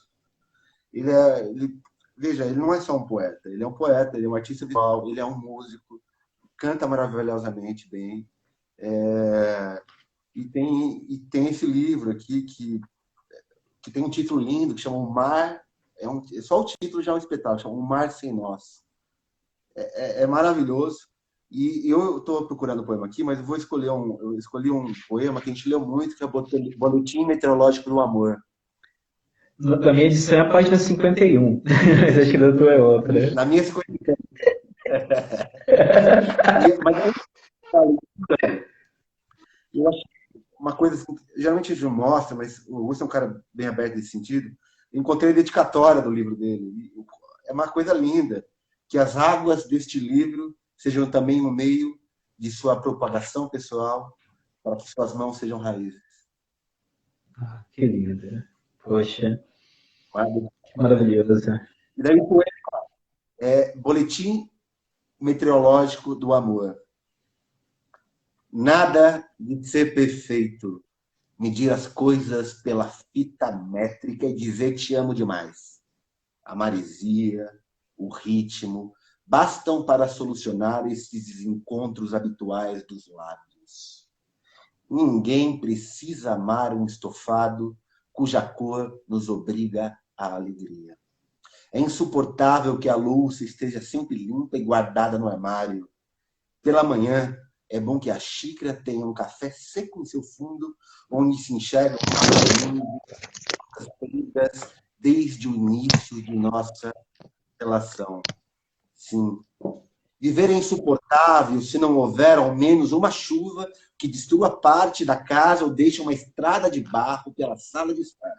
[SPEAKER 1] Veja, ele não é só um poeta, ele é um poeta, ele é um artista visual, ele é um músico, canta maravilhosamente bem. E tem esse livro aqui que tem um título lindo que chama O Mar. Só o título já é um espetáculo, chama O Mar Sem Nós. É maravilhoso. E eu estou procurando um poema aqui, mas eu escolhi um poema que a gente leu muito, que é o Boletim Meteorológico do Amor.
[SPEAKER 2] Na minha edição é a página 51, mas acho que da tua é outra.
[SPEAKER 1] Na minha 51. Mas eu acho uma coisa assim, geralmente a gente não mostra, mas o Augusto é um cara bem aberto nesse sentido. Eu encontrei a dedicatória do livro dele. É uma coisa linda, que as águas deste livro sejam também um meio de sua propagação pessoal, para que suas mãos sejam raízes.
[SPEAKER 2] Que lindo. Poxa, que maravilhoso.
[SPEAKER 1] E daí o poema é Boletim Meteorológico do Amor. Nada de ser perfeito, medir as coisas pela fita métrica e dizer te amo demais. A maresia, o ritmo, bastam para solucionar esses desencontros habituais dos lábios. Ninguém precisa amar um estofado cuja cor nos obriga à alegria. É insuportável que a louça esteja sempre limpa e guardada no armário. Pela manhã, é bom que a xícara tenha um café seco em seu fundo, onde se enxergam as feridas desde o início de nossa relação. Sim. Viver é insuportável se não houver ao menos uma chuva que destrua parte da casa ou deixe uma estrada de barro pela sala de estar.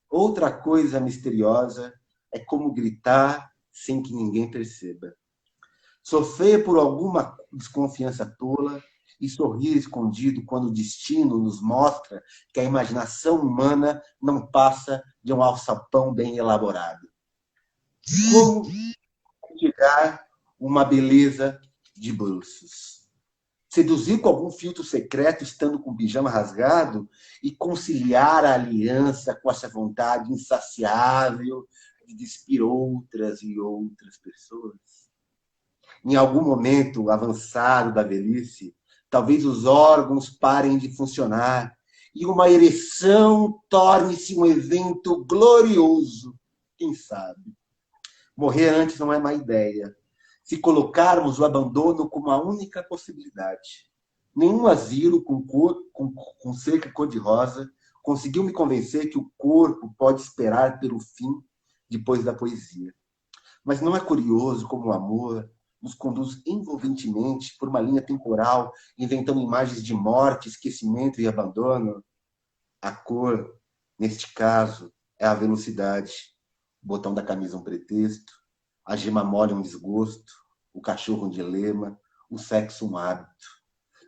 [SPEAKER 1] Outra coisa misteriosa é como gritar sem que ninguém perceba. Sofrer por alguma desconfiança tola e sorrir escondido quando o destino nos mostra que a imaginação humana não passa de um alçapão bem elaborado. Como tirar uma beleza de bruços? Seduzir com algum filtro secreto, estando com o pijama rasgado, e conciliar a aliança com essa vontade insaciável de despir outras e outras pessoas? Em algum momento avançado da velhice, talvez os órgãos parem de funcionar e uma ereção torne-se um evento glorioso. Quem sabe? Morrer antes não é má ideia, se colocarmos o abandono como a única possibilidade. Nenhum asilo com cerca cor-de-rosa conseguiu me convencer que o corpo pode esperar pelo fim depois da poesia. Mas não é curioso como o amor nos conduz envolventemente por uma linha temporal, inventando imagens de morte, esquecimento e abandono? A cor, neste caso, é a velocidade. O botão da camisa um pretexto, a gema mole um desgosto, o cachorro um dilema, o sexo um hábito.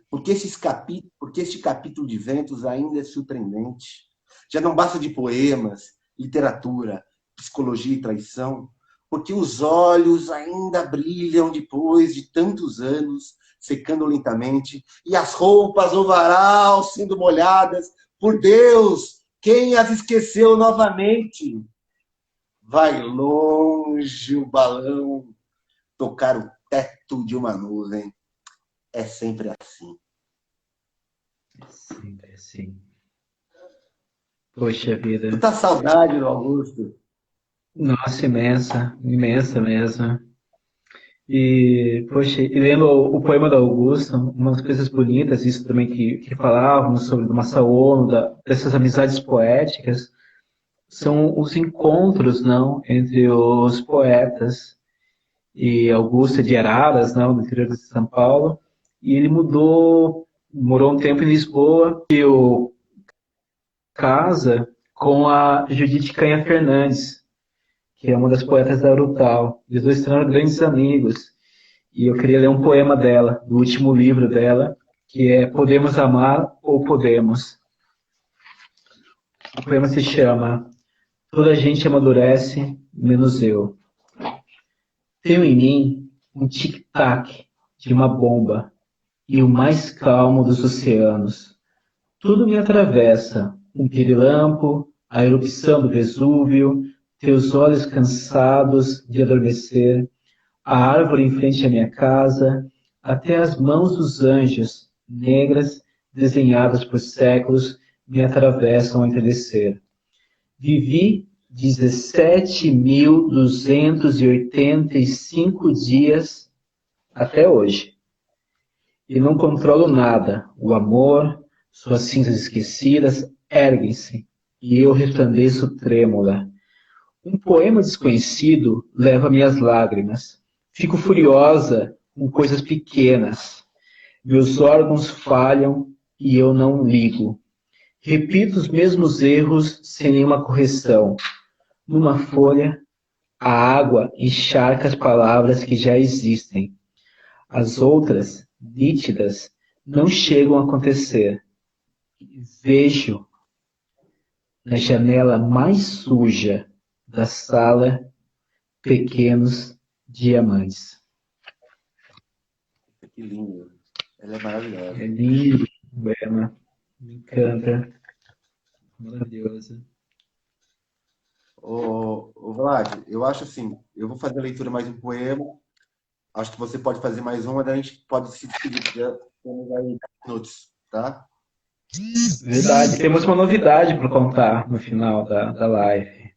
[SPEAKER 1] Porque este capítulo de Ventos ainda é surpreendente. Já não basta de poemas, literatura, psicologia e traição, porque os olhos ainda brilham depois de tantos anos, secando lentamente, e as roupas no varal sendo molhadas. Por Deus, quem as esqueceu novamente? Vai longe o balão tocar o teto de uma nuvem. É sempre assim.
[SPEAKER 2] Sempre assim. Poxa vida.
[SPEAKER 1] Tu tá saudade do Augusto?
[SPEAKER 2] Nossa, imensa, imensa mesmo. E, poxa, e lendo o poema do Augusto, umas coisas bonitas, isso também que falavam sobre o Massa Ono, dessas amizades poéticas, são os encontros, não, entre os poetas. E Augusto é de Araras, não, no interior de São Paulo, e ele morou um tempo em Lisboa, e o casa com a Judite Canha Fernandes, que é uma das poetas da Urutau. Eles dois se tornaram grandes amigos. E eu queria ler um poema dela, do último livro dela, que é Podemos Amar ou Podemos. O poema se chama Toda a gente amadurece, menos eu. Tenho em mim um tic-tac de uma bomba e o mais calmo dos oceanos. Tudo me atravessa, um pirilampo, a erupção do Vesúvio, teus olhos cansados de adormecer, a árvore em frente à minha casa, até as mãos dos anjos, negras, desenhadas por séculos, me atravessam ao entardecer. Vivi 17.285 dias até hoje. E não controlo nada. O amor, suas cinzas esquecidas, erguem-se, e eu resplandeço trêmula. Um poema desconhecido leva-me às lágrimas. Fico furiosa com coisas pequenas. Meus órgãos falham e eu não ligo. Repito os mesmos erros sem nenhuma correção. Numa folha, a água encharca as palavras que já existem. As outras, nítidas, não chegam a acontecer. Vejo na janela mais suja da sala pequenos diamantes.
[SPEAKER 1] Que lindo. Ela é maravilhosa.
[SPEAKER 2] É lindo, poema. Me encanta. Maravilhoso.
[SPEAKER 1] Vlad, eu acho assim, eu vou fazer a leitura mais um poema Acho que você pode fazer mais uma, daí a gente pode se despedir, porque já temos aí 10 minutos, tá?
[SPEAKER 2] Verdade. Temos uma novidade para contar no final da live.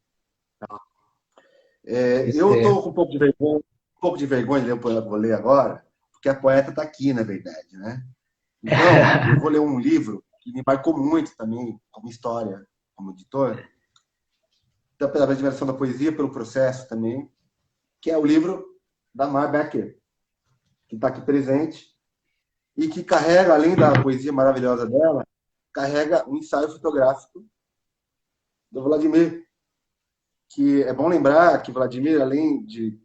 [SPEAKER 1] Eu
[SPEAKER 2] Esse
[SPEAKER 1] estou com um pouco de vergonha de ler o poema que eu vou ler agora, porque a poeta está aqui, na verdade, né? Então, eu vou ler um livro que me marcou muito também, como história, como editor, então, pela admiração da poesia, pelo processo também, que é o livro da Mar Becker, que está aqui presente, e que carrega, além da poesia maravilhosa dela, carrega um ensaio fotográfico do Vladimir, que é bom lembrar que Vladimir, além de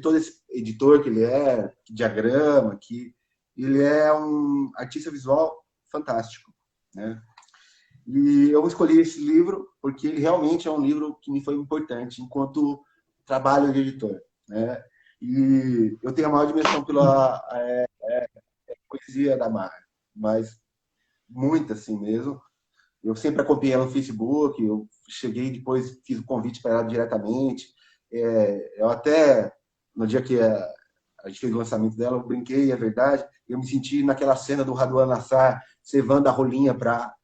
[SPEAKER 1] todo esse editor que ele é, que diagrama, que ele é um artista visual fantástico, né? E eu escolhi esse livro porque ele realmente é um livro que me foi importante enquanto trabalho de editor, né? E eu tenho a maior admiração pela poesia da Mar, mas muito assim mesmo. Eu sempre acompanhei ela no Facebook, eu cheguei depois, fiz o convite para ela diretamente. Eu até, no dia que a gente fez o lançamento dela, eu brinquei, é verdade, eu me senti naquela cena do Raduan Nassar, cevando a rolinha para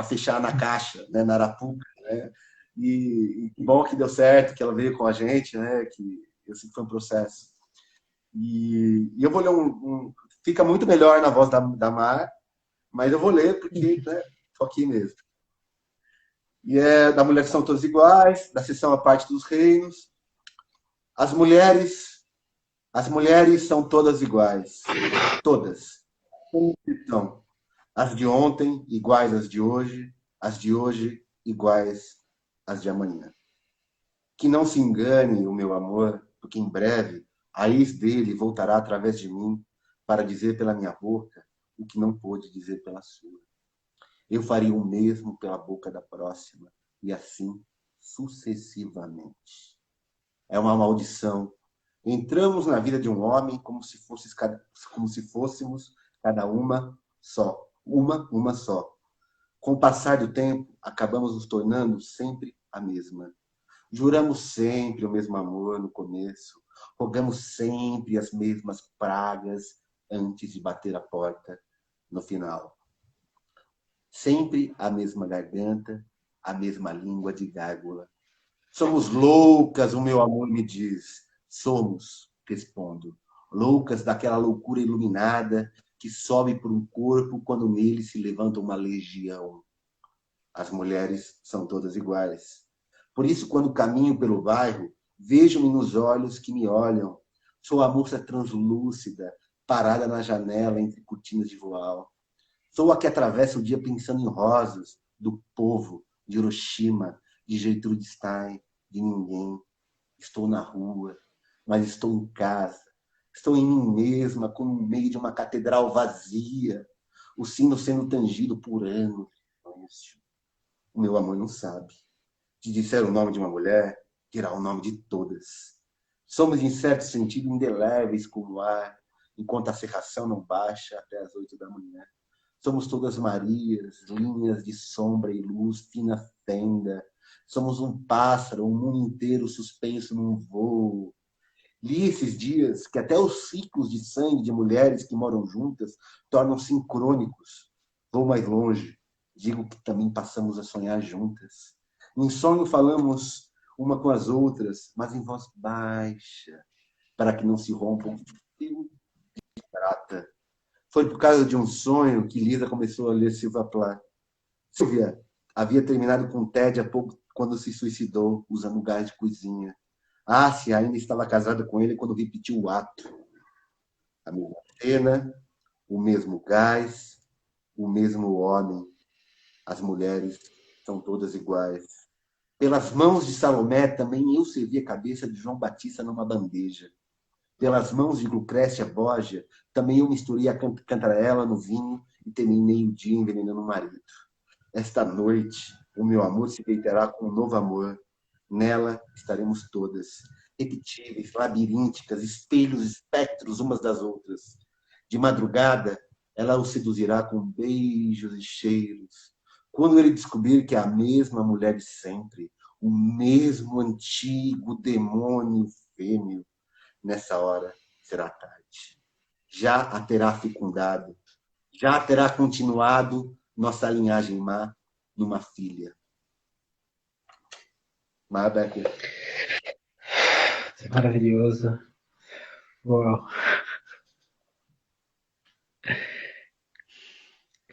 [SPEAKER 1] fechar na caixa, né, na Arapuca, né? E que bom que deu certo, que ela veio com a gente, né? Que esse foi um processo. E eu vou ler fica muito melhor na voz da Mar, mas eu vou ler porque, né, tô aqui mesmo. E é da Mulher que São Todas Iguais, da seção A Parte dos Reinos. As mulheres, as mulheres são todas iguais, todas. Como são? As de ontem iguais às de hoje, as de hoje iguais às de amanhã. Que não se engane o meu amor, porque em breve a ex dele voltará através de mim para dizer pela minha boca o que não pôde dizer pela sua. Eu faria o mesmo pela boca da próxima, e assim sucessivamente. É uma maldição. Entramos na vida de um homem como se fôssemos cada uma só. Com o passar do tempo, acabamos nos tornando sempre a mesma. Juramos sempre o mesmo amor no começo, rogamos sempre as mesmas pragas antes de bater a porta no final. Sempre a mesma garganta, a mesma língua de gárgula. Somos loucas, o meu amor me diz. Somos, respondo, loucas daquela loucura iluminada que sobe por um corpo quando nele se levanta uma legião. As mulheres são todas iguais. Por isso, quando caminho pelo bairro, vejo-me nos olhos que me olham. Sou a moça translúcida, parada na janela entre cortinas de voal. Sou a que atravessa o dia pensando em rosas, do povo, de Hiroshima, de Gertrude Stein, de ninguém. Estou na rua, mas estou em casa. Estou em mim mesma, como no meio de uma catedral vazia, o sino sendo tangido por anos de silêncio. O meu amor não sabe. Se disser o nome de uma mulher, dirá o nome de todas. Somos, em certo sentido, indeléveis como o ar, enquanto a cerração não baixa até as 8 da manhã. Somos todas Marias, linhas de sombra e luz, fina fenda. Somos um pássaro, um mundo inteiro suspenso num voo. Li esses dias que até os ciclos de sangue de mulheres que moram juntas tornam sincrônicos. Vou mais longe. Digo que também passamos a sonhar juntas. Em sonho falamos uma com as outras, mas em voz baixa, para que não se rompa um fio de prata. Foi por causa de um sonho que Lisa começou a ler Silva Plath. Silvia havia terminado com Ted há pouco quando se suicidou, usando gás de cozinha. Ássia ainda estava casada com ele quando repetiu o ato. A mesma cena, o mesmo gás, o mesmo homem. As mulheres são todas iguais. Pelas mãos de Salomé também eu servi a cabeça de João Batista numa bandeja. Pelas mãos de Lucrécia Borgia, também eu misturei a cantarela no vinho e terminei o dia envenenando o marido. Esta noite, o meu amor se deitará com um novo amor. Nela estaremos todas, repetíveis, labirínticas, espelhos, espectros umas das outras. De madrugada, ela o seduzirá com beijos e cheiros. Quando ele descobrir que é a mesma mulher de sempre, o mesmo antigo demônio fêmeo, nessa hora será tarde. Já a terá fecundado, já terá continuado nossa linhagem má numa filha. Maia Becker.
[SPEAKER 2] Maravilhoso. Uau.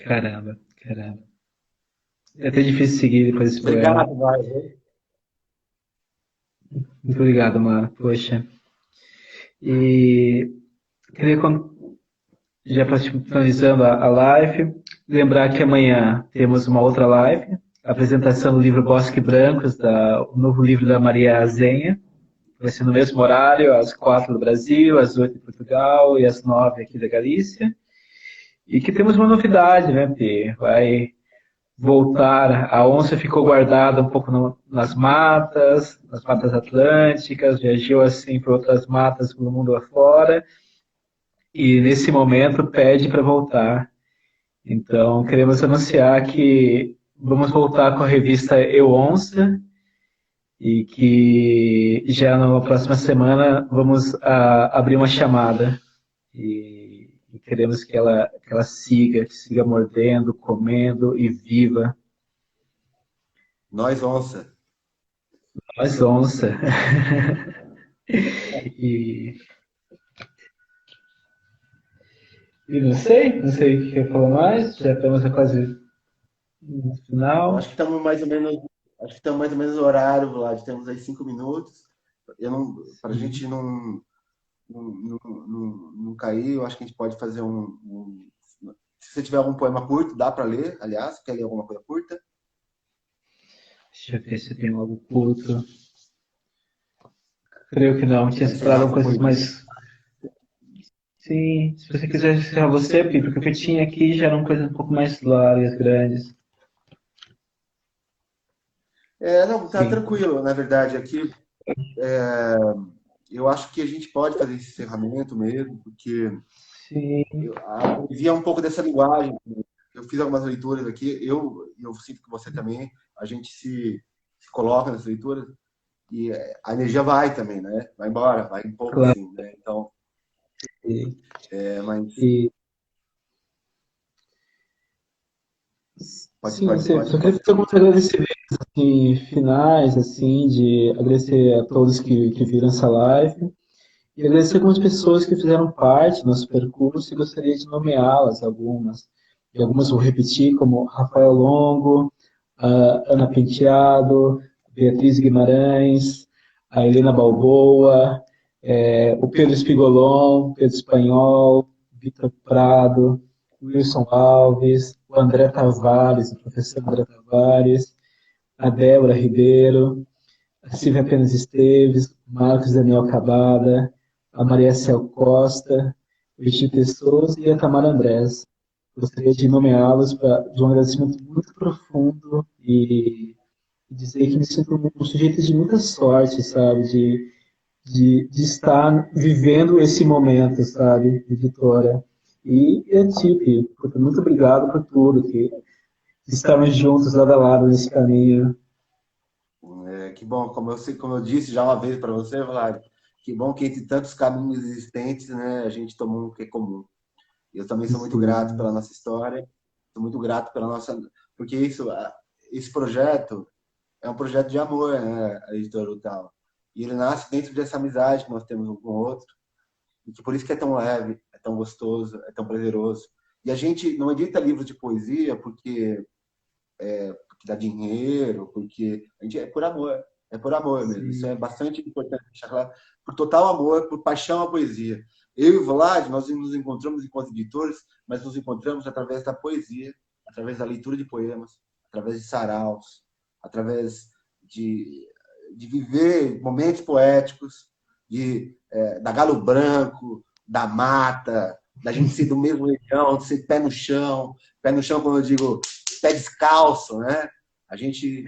[SPEAKER 2] Caramba, caramba. É até difícil seguir depois desse poema.
[SPEAKER 1] Obrigado, Maia.
[SPEAKER 2] Muito obrigado, Mar. Poxa. E queria, já para finalizando a live, lembrar que amanhã temos uma outra live, a apresentação do livro Bosque Brancos, o novo livro da Maria Azenha. Vai ser no mesmo horário, às 4 do Brasil, às 8 de Portugal e às 9 aqui da Galícia. E que temos uma novidade, né, Pi? Vai voltar, a onça ficou guardada um pouco nas matas atlânticas, viajou assim para outras matas pelo mundo afora, e nesse momento pede para voltar. Então, queremos anunciar que vamos voltar com a revista Eu Onça, e que já na próxima semana vamos abrir uma chamada e queremos que ela siga mordendo, comendo e viva.
[SPEAKER 1] Nós, onça.
[SPEAKER 2] Nós, onça. e não sei o que quer falar mais, já estamos quase no final.
[SPEAKER 1] Acho que estamos mais ou menos no horário, Vlad. Temos aí 5 minutos. Para a gente não cair, eu acho que a gente pode fazer se você tiver algum poema curto, dá para ler, aliás. Quer ler alguma coisa curta?
[SPEAKER 2] Deixa eu ver se tem algo curto. Creio que não. Tinha separado coisas mais... Sim, se você quiser encerrar você, Pedro, porque o que eu tinha aqui já eram coisas um pouco mais largas, grandes.
[SPEAKER 1] Não, tá tranquilo, na verdade. Aqui, eu acho que a gente pode fazer esse encerramento mesmo, porque a poesia é um pouco dessa linguagem. Eu fiz algumas leituras aqui, eu sinto que você também, a gente se coloca nessas leituras e a energia vai também, né? Vai embora, vai um pouco
[SPEAKER 2] Claro.
[SPEAKER 1] assim, né? Então, mas...
[SPEAKER 2] Sim, eu queria fazer alguns agradecimentos assim, finais, assim, de agradecer a todos que viram essa live e agradecer algumas pessoas que fizeram parte do nosso percurso e gostaria de nomeá-las, algumas. E algumas vou repetir, como Rafael Longo, a Ana Penteado, Beatriz Guimarães, a Helena Balboa, o Pedro Espigolon, Pedro Espanhol, Vitor Prado, Wilson Alves, o André Tavares, o professor André Tavares, a Débora Ribeiro, a Silvia Penas Esteves, o Marcos Daniel Cabada, a Maria Cel Costa, o Egito Souza e a Tamara Andrés. Gostaria de nomeá-los de um agradecimento muito profundo e dizer que me sinto um sujeito de muita sorte, sabe? De estar vivendo esse momento, sabe, de Vitória. E é tipo, muito obrigado por tudo, que estamos juntos lado a lado nesse caminho.
[SPEAKER 1] Que bom, como eu disse já uma vez para você, Vlad, que bom que entre tantos caminhos existentes, né, a gente tomou um que é comum. Eu também sou muito grato pela nossa história, sou muito grato pela nossa... Porque esse projeto é um projeto de amor, né, a editora Utal. E ele nasce dentro dessa amizade que nós temos um com o outro, e que por isso que é tão leve, é tão gostoso, é tão prazeroso. E a gente não edita livros de poesia porque dá dinheiro, porque a gente é por amor mesmo. Isso é bastante importante deixar claro. Por total amor, por paixão à poesia. Eu e o Vlad, nós nos encontramos enquanto editores, mas nos encontramos através da poesia, através da leitura de poemas, através de saraus, através de viver momentos poéticos, da Galo Branco, da mata, da gente ser do mesmo região, de ser pé no chão quando eu digo pé descalço, né? A gente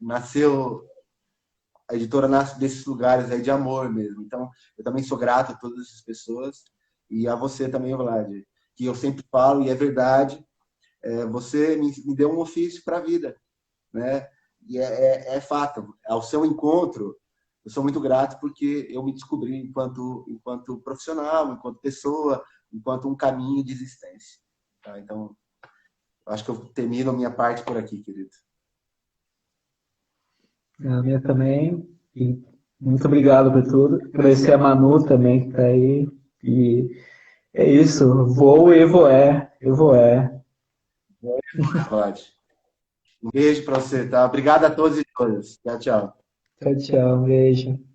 [SPEAKER 1] nasceu, a editora nasce desses lugares aí de amor mesmo. Então, eu também sou grato a todas essas pessoas e a você também, Vlad, que eu sempre falo, e é verdade, você me deu um ofício para a vida, né? E é fato, ao seu encontro, eu sou muito grato porque eu me descobri enquanto profissional, enquanto pessoa, enquanto um caminho de existência. Tá? Então, acho que eu termino a minha parte por aqui, querido.
[SPEAKER 2] A minha também. E muito obrigado por tudo. Agradecer a Manu também que está aí. E é isso. Vou e voé. Eu voé.
[SPEAKER 1] Pode. Um beijo para você, tá? Obrigado a todos e todas. Tchau, tchau.
[SPEAKER 2] Tchau, tchau. Um beijo.